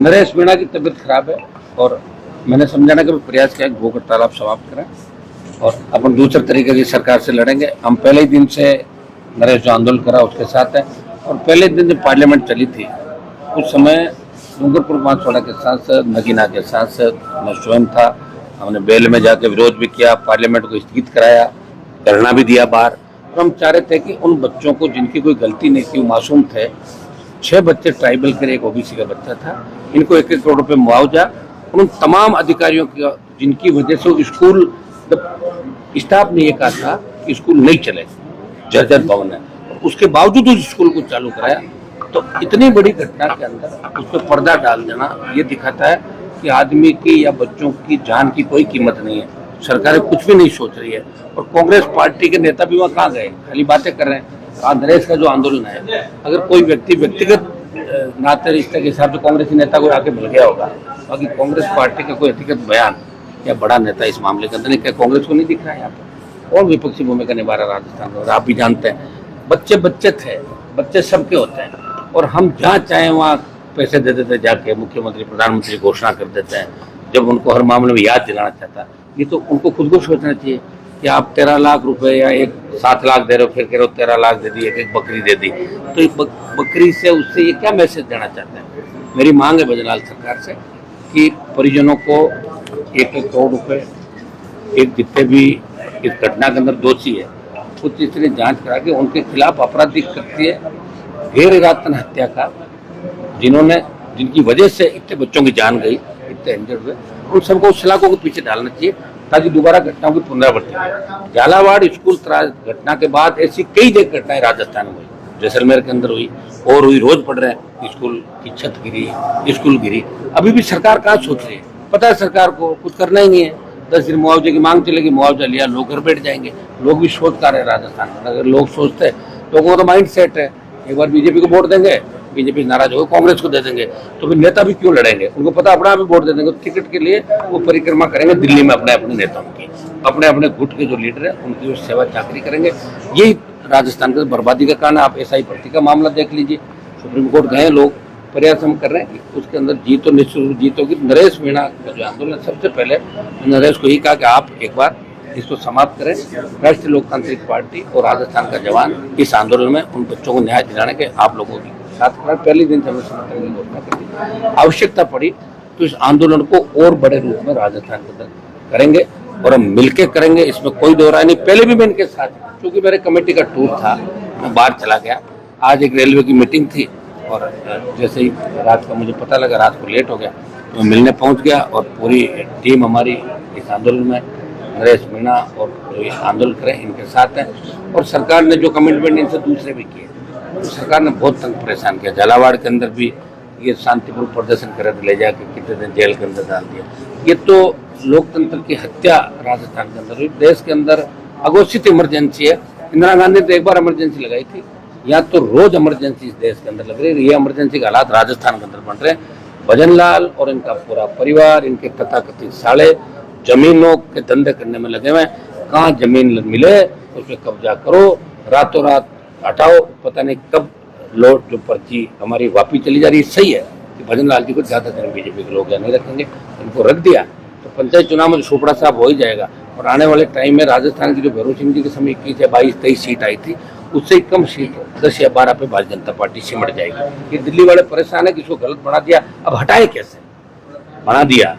नरेश मीणा की तबीयत खराब है और मैंने समझाने का भी प्रयास किया कि भूख हड़ताल आप समाप्त करें और अपन दूसरे तरीके की सरकार से लड़ेंगे। हम पहले ही दिन से नरेश जो आंदोलन करा उसके साथ है और पहले दिन जब पार्लियामेंट चली थी उस समय डूंगरपुर बांसवाड़ा के सांसद, नगीना के सांसद, मैं स्वयं था। हमने बेल में जाकर विरोध भी किया, पार्लियामेंट को स्थगित कराया, धरना भी दिया बाहर। और हम चाह रहे थे कि उन बच्चों को जिनकी कोई गलती नहीं थी, वो मासूम थे, 6 बच्चे ट्राइबल के, एक ओबीसी का बच्चा था, इनको 1-1 करोड़ रुपए मुआवजा, उन तमाम अधिकारियों की जिनकी वजह से स्कूल स्टाफ ने ये कहा था कि स्कूल नहीं चले, जर्जर भवन है, उसके बावजूद उस स्कूल को चालू कराया। तो इतनी बड़ी घटना के अंदर उस पर पर्दा डाल देना ये दिखाता है कि आदमी की या बच्चों की जान की कोई कीमत नहीं है। सरकारें कुछ भी नहीं सोच रही है और कांग्रेस पार्टी के नेता भी वहाँ कहाँ गए, खाली बातें कर रहे हैं। नरेश का जो आंदोलन है, अगर कोई व्यक्ति व्यक्तिगत नाते रिश्ते के हिसाब से कांग्रेसी नेता को आके मिल गया होगा, बाकी कांग्रेस पार्टी का कोई व्यक्तिगत बयान या बड़ा नेता इस मामले के अंदर नहीं, क्या कांग्रेस को नहीं दिख रहा है यहाँ पर? और विपक्षी भूमिका निभा रहा राजस्थान में। आप भी जानते हैं, बच्चे बच्चे थे, बच्चे सबके होते हैं और हम जहाँ चाहें वहाँ पैसे दे देते, जाके मुख्यमंत्री प्रधानमंत्री घोषणा कर देते हैं जब उनको हर मामले में याद दिलाना चाहता है। ये तो उनको खुद को सोचना चाहिए कि आप 13 लाख रुपए या 7 लाख दे रहे हो, फिर कह रहे हो 13 लाख दे दी, एक बकरी दे दी, तो एक बकरी से उससे ये क्या मैसेज देना चाहते हैं? मेरी मांग है भजनलाल सरकार से कि परिजनों को 1-1 करोड़ रुपए, एक जितने भी इस घटना के अंदर दोषी है कुछ इसलिए जांच करा के उनके खिलाफ आपराधिक कृत्य, गैर इरादतन हत्या का, जिनकी वजह से इतने बच्चों की जान गई, इतने इंजर्ड हुए, उन सबको उस सलाखों के पीछे डालना चाहिए ताकि दोबारा घटनाओं की पुनरावृत्ति हो। झालावाड़ स्कूल घटना के बाद ऐसी कई जगह घटनाएं राजस्थान में हुई, जैसलमेर के अंदर हुई और हुई, रोज पढ़ रहे हैं, स्कूल की छत गिरी, स्कूल गिरी। अभी भी सरकार कहाँ सोच रही है? पता है सरकार को कुछ करना ही नहीं है। 10 दिन मुआवजे की मांग चलेगी, मुआवजा लिया, लोग घर बैठ जाएंगे। लोग भी सोचकार है राजस्थान में, अगर लोग सोचते, लोगों का तो माइंड सेट है एक बार बीजेपी को वोट देंगे, बीजेपी नाराज होगा, कांग्रेस को दे देंगे, तो फिर नेता भी क्यों लड़ेंगे? उनको पता अपना भी वोट दे देंगे, टिकट के लिए वो परिक्रमा करेंगे दिल्ली में अपने अपने नेताओं की, अपने अपने गुट के जो लीडर है उनकी जो सेवा चाकरी करेंगे। यही राजस्थान की बर्बादी का कारण है। आप एसआई भर्ती का मामला देख लीजिए, सुप्रीम कोर्ट गए लोग, प्रयास हम कर रहे हैं, उसके अंदर जीत तो निश्चित जीत होगी। नरेश मीणा का जो आंदोलन, सबसे पहले नरेश को यही कहा कि आप एक बार इसको समाप्त करें। राष्ट्रीय लोकतांत्रिक पार्टी और राजस्थान का जवान इस आंदोलन में उन बच्चों को न्याय दिलाने के आप लोगों की साथ खड़ा। पहले दिन से हमने समर्थन की घोषणा कर दी, आवश्यकता पड़ी तो इस आंदोलन को और बड़े रूप में राजस्थान के अंदर करेंगे और हम मिलकर करेंगे, इसमें कोई दो राय नहीं। पहले भी मैं इनके साथ, क्योंकि मेरे कमेटी का टूर था, मैं बाहर चला गया, आज एक रेलवे की मीटिंग थी और जैसे ही रात का मुझे पता लगा, रात को लेट हो गया, तो मैं मिलने पहुंच गया और पूरी टीम हमारी इस आंदोलन में, नरेश मीणा और जो आंदोलन करें इनके साथ है। और सरकार ने जो कमिटमेंट इनसे दूसरे भी किए, तो सरकार ने बहुत तंग परेशान किया। झालावाड़ के अंदर भी ये शांतिपूर्ण प्रदर्शन करे तो ले जाके कितने दिन जेल के अंदर डाल दिया। ये तो लोकतंत्र की हत्या राजस्थान के अंदर हुई। देश के अंदर अघोषित इमरजेंसी है। इंदिरा गांधी ने तो एक बार इमरजेंसी लगाई थी, यहाँ तो रोज इमरजेंसी इस देश के अंदर लग रही है। ये इमरजेंसी के हालात राजस्थान के अंदर बन रहे हैं। भजनलाल और इनका पूरा परिवार, इनके तथाकथित साले जमीनों के धंधे करने में लगे हुए हैं। कहाँ जमीन मिले उसमें कब्जा करो, रातों रात हटाओ, पता नहीं कब लोड जो पर्ची हमारी वापस चली जा रही है। सही है कि भजनलाल जी को ज्यादा दिन बीजेपी के लोग नहीं रखेंगे, इनको रख दिया तो पंचायत चुनाव में छोपड़ा साहब हो ही जाएगा। और आने वाले टाइम में राजस्थान की जो भैरव सिंह जी के समय 21 या 22-23 सीट आई थी, उससे कम सीट 10 या 12 पे भारतीय जनता पार्टी सिमट जाएगी। ये दिल्ली वाले परेशान है कि इसको गलत बना दिया, अब हटाए कैसे? बना दिया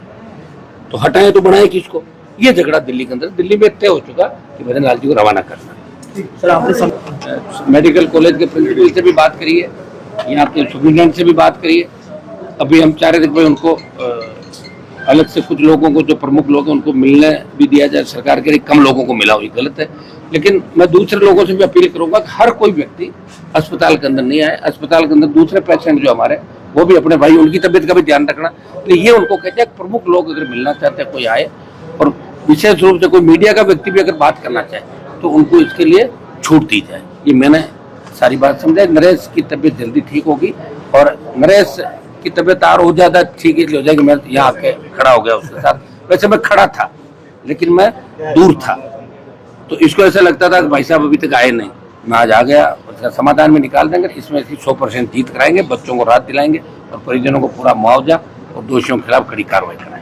तो हटाए तो बनाए किसको? ये झगड़ा दिल्ली के अंदर, दिल्ली में तय हो चुका कि भजनलाल जी को रवाना करना। सर आपने मेडिकल कॉलेज के प्रिंसिपल से भी बात करिए, यहाँ के सुप्रिंटेंडेंट से भी बात करिए। अभी हम चाह रहे थे कि उनको अलग से कुछ लोगों को, जो प्रमुख लोग हैं उनको मिलने भी दिया जाए। सरकार के लिए कम लोगों को मिला हो, ये गलत है। लेकिन मैं दूसरे लोगों से भी अपील करूंगा कि हर कोई व्यक्ति अस्पताल के अंदर नहीं आए। अस्पताल के अंदर दूसरे पेशेंट जो हमारे, वो भी अपने भाई, उनकी तबीयत का भी ध्यान रखना। तो ये उनको कहते हैं प्रमुख लोग अगर मिलना चाहते हैं कोई आए, और विशेष रूप से कोई मीडिया का व्यक्ति भी अगर बात करना चाहे तो उनको इसके लिए छूट दी जाए। ये मैंने सारी बात समझा। नरेश की तबीयत जल्दी ठीक होगी और नरेश की तबीयत और हो ज्यादा ठीक इसलिए हो जाएगी, मैं यहाँ आके खड़ा हो गया उसके साथ। वैसे मैं खड़ा था लेकिन मैं दूर था, तो इसको ऐसा लगता था कि भाई साहब अभी तक आए नहीं। मैं आज आ गया, उसका समाधान में निकाल देंगे। इसमें 100% जीत कराएंगे, बच्चों को राहत दिलाएंगे और परिजनों को पूरा मुआवजा और दोषियों के खिलाफ कड़ी कार्रवाई करें।